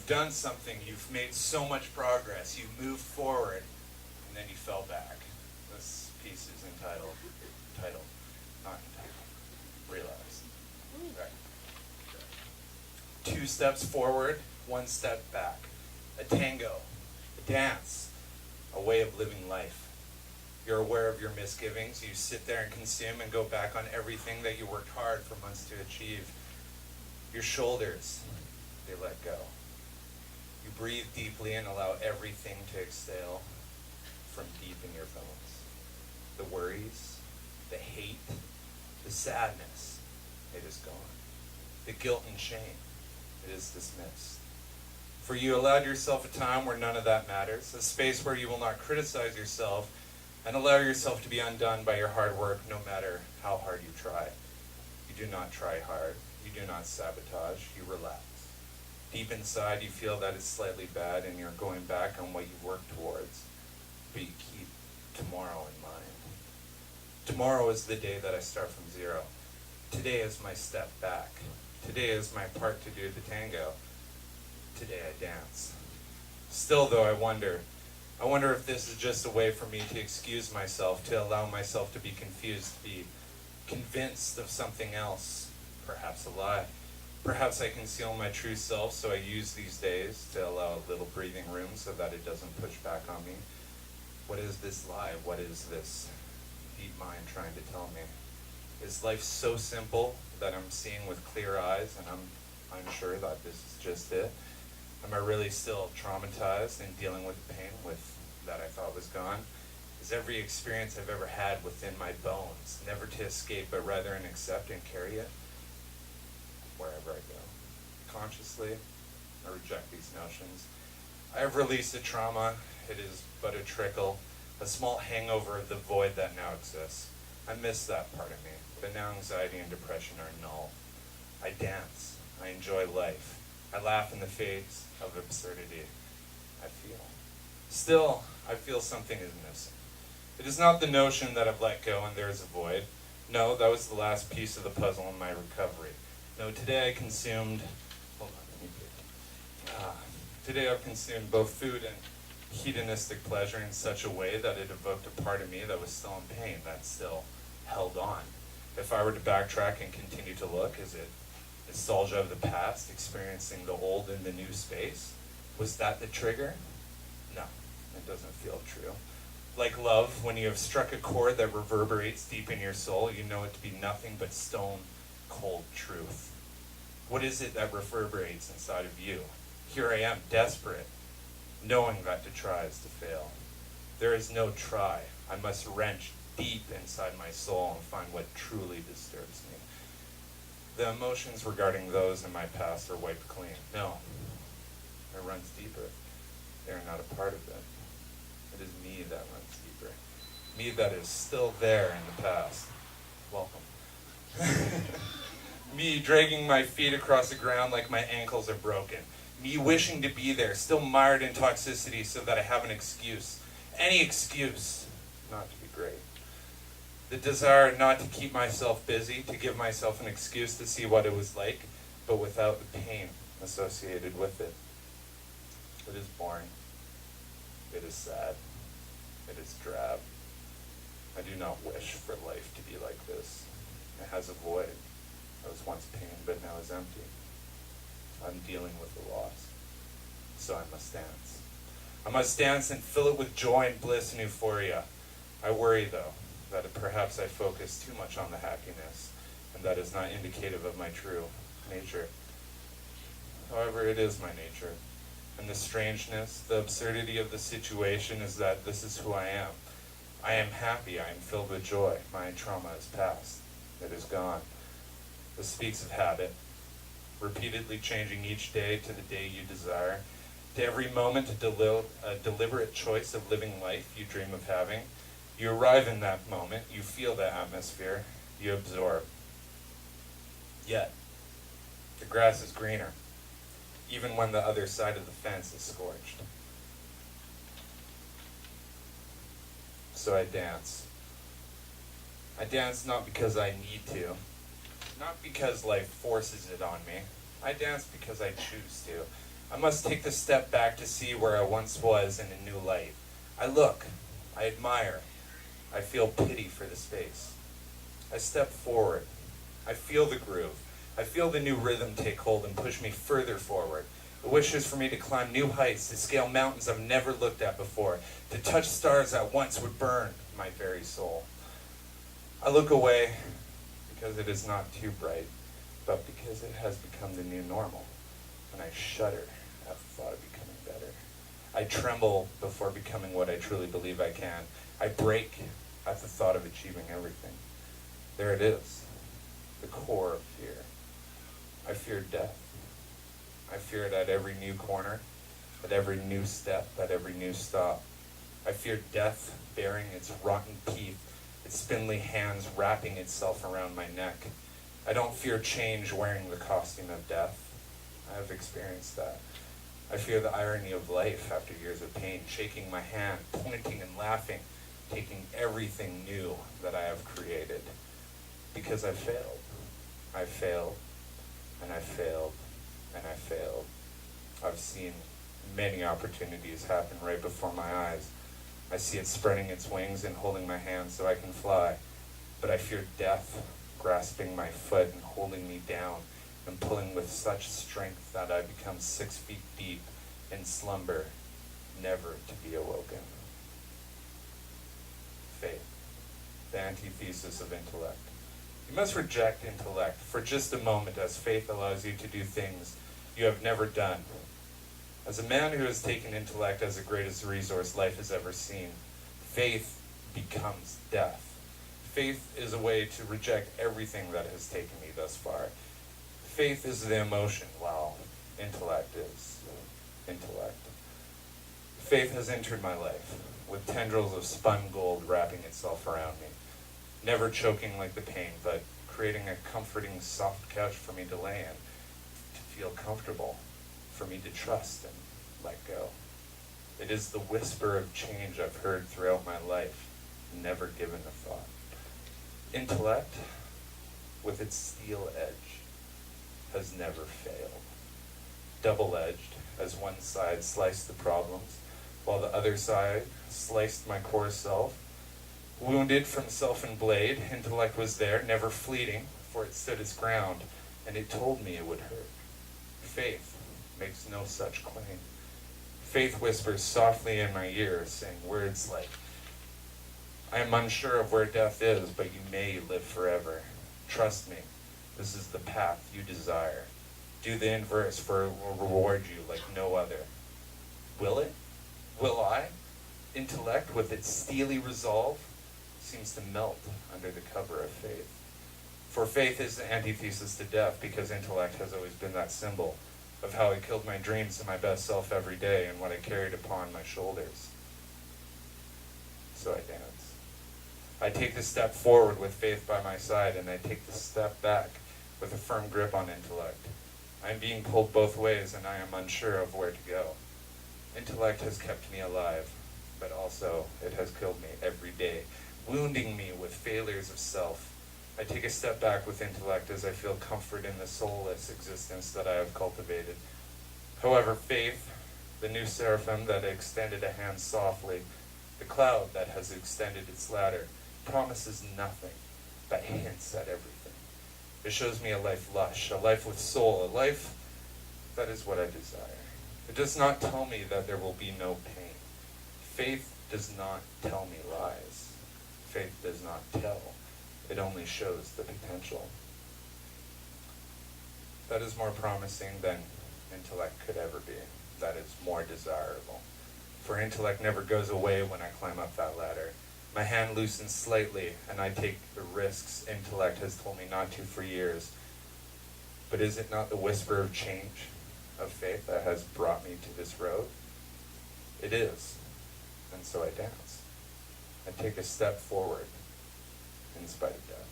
done something, you've made so much progress, you moved forward, and then you fell back. This piece is not entitled, Relapse. Right. 2 steps forward, 1 step back. A tango, a dance, a way of living life. You're aware of your misgivings. You sit there and consume and go back on everything that you worked hard for months to achieve. Your shoulders, they let go. You breathe deeply and allow everything to exhale from deep in your bones. The worries, the hate, the sadness, it is gone. The guilt and shame, it is dismissed. For you allowed yourself a time where none of that matters, a space where you will not criticize yourself and allow yourself to be undone by your hard work no matter how hard you try. You do not try hard. You do not sabotage. You relax. Deep inside you feel that it's slightly bad and you're going back on what you've worked towards, but you keep tomorrow in mind. Tomorrow is the day that I start from zero. Today is my step back. Today is my part to do the tango. Today I dance. Still though, I wonder if this is just a way for me to excuse myself, to allow myself to be confused, to be convinced of something else, perhaps a lie. Perhaps I conceal my true self, so I use these days to allow a little breathing room so that it doesn't push back on me. What is this lie? What is this deep mind trying to tell me? Is life so simple that I'm seeing with clear eyes and I'm unsure that this is just it? Am I really still traumatized and dealing with the pain that I thought was gone? Is every experience I've ever had within my bones, never to escape, but rather and accept and carry it wherever I go? Consciously, I reject these notions. I have released the trauma. It is but a trickle, a small hangover of the void that now exists. I miss that part of me, but now anxiety and depression are null. I dance. I enjoy life. I laugh in the face of absurdity. I feel. Still, I feel something is missing. It is not the notion that I've let go and there is a void. No, that was the last piece of the puzzle in my recovery. No, today I consumed, today I've consumed both food and hedonistic pleasure in such a way that it evoked a part of me that was still in pain, that still held on. If I were to backtrack and continue to look, is it nostalgia of the past, experiencing the old in the new space? Was that the trigger? No, it doesn't feel true. Like love, when you have struck a chord that reverberates deep in your soul, you know it to be nothing but stone cold truth. What is it that reverberates inside of you? Here I am, desperate, knowing that to try is to fail. There is no try. I must wrench deep inside my soul and find what truly disturbs me. The emotions regarding those in my past are wiped clean. No, it runs deeper. They are not a part of it. It is me that runs deeper. Me that is still there in the past. Welcome. Me dragging my feet across the ground like my ankles are broken. Me wishing to be there, still mired in toxicity so that I have an excuse. Any excuse not to be great. The desire not to keep myself busy, to give myself an excuse to see what it was like, but without the pain associated with it. It is boring. It is sad. It is drab. I do not wish for life to be like this. It has a void. That was once pain, but now is empty. I'm dealing with the loss. So I must dance. I must dance and fill it with joy and bliss and euphoria. I worry, though, that perhaps I focus too much on the happiness, and that is not indicative of my true nature. However, it is my nature. And the strangeness, the absurdity of the situation is that this is who I am. I am happy. I am filled with joy. My trauma is past. It is gone. This speaks of habit, repeatedly changing each day to the day you desire, to every moment a deliberate choice of living life you dream of having. You arrive in that moment, you feel the atmosphere, you absorb. Yet, the grass is greener, even when the other side of the fence is scorched. So I dance. I dance not because I need to, not because life forces it on me. I dance because I choose to. I must take the step back to see where I once was in a new light. I look, I admire, I feel pity for the space. I step forward, I feel the groove, I feel the new rhythm take hold and push me further forward. It wishes for me to climb new heights, to scale mountains I've never looked at before, to touch stars that once would burn my very soul. I look away because it is not too bright, but because it has become the new normal, and I shudder at the thought of becoming better. I tremble before becoming what I truly believe I can. I break at the thought of achieving everything. There it is, the core of fear. I fear death. I fear it at every new corner, at every new step, at every new stop. I fear death baring its rotten teeth, its spindly hands wrapping itself around my neck. I don't fear change wearing the costume of death. I have experienced that. I fear the irony of life after years of pain, shaking my hand, pointing and laughing, taking everything new that I have created. Because I failed. I failed, and I failed, and I failed. I've seen many opportunities happen right before my eyes. I see it spreading its wings and holding my hand so I can fly. But I fear death grasping my foot and holding me down and pulling with such strength that I become 6 feet deep in slumber, never to be awoken. Faith, the antithesis of intellect. You must reject intellect for just a moment, as faith allows you to do things you have never done. As a man who has taken intellect as the greatest resource life has ever seen, faith becomes death. Faith is a way to reject everything that has taken me thus far. Faith is the emotion, while intellect is intellect. Faith has entered my life, with tendrils of spun gold wrapping itself around me. Never choking like the pain, but creating a comforting, soft couch for me to lay in, to feel comfortable, for me to trust and let go. It is the whisper of change I've heard throughout my life, never given a thought. Intellect, with its steel edge, has never failed. Double-edged, as one side sliced the problems, while the other side sliced my core self. Wounded from self and blade, intellect was there, never fleeting, for it stood its ground, and it told me it would hurt. Faith makes no such claim. Faith whispers softly in my ear, saying words like, I am unsure of where death is, but you may live forever. Trust me, this is the path you desire. Do the inverse, for it will reward you like no other. Will it? Will I? Intellect, with its steely resolve, seems to melt under the cover of faith. For faith is the antithesis to death, because intellect has always been that symbol of how I killed my dreams and my best self every day and what I carried upon my shoulders. So I dance. I take the step forward with faith by my side, and I take the step back with a firm grip on intellect. I am being pulled both ways, and I am unsure of where to go. Intellect has kept me alive, but also it has killed me every day, wounding me with failures of self. I take a step back with intellect as I feel comfort in the soulless existence that I have cultivated. However, faith, the new seraphim that extended a hand softly, the cloud that has extended its ladder, promises nothing, but hints at everything. It shows me a life lush, a life with soul, a life that is what I desire. It does not tell me that there will be no pain. Faith does not tell me lies. Faith does not tell. It only shows the potential. That is more promising than intellect could ever be. That is more desirable. For intellect never goes away when I climb up that ladder. My hand loosens slightly, and I take the risks intellect has told me not to for years. But is it not the whisper of change, of faith, that has brought me to this road? It is, and so I dance. I take a step forward in spite of death.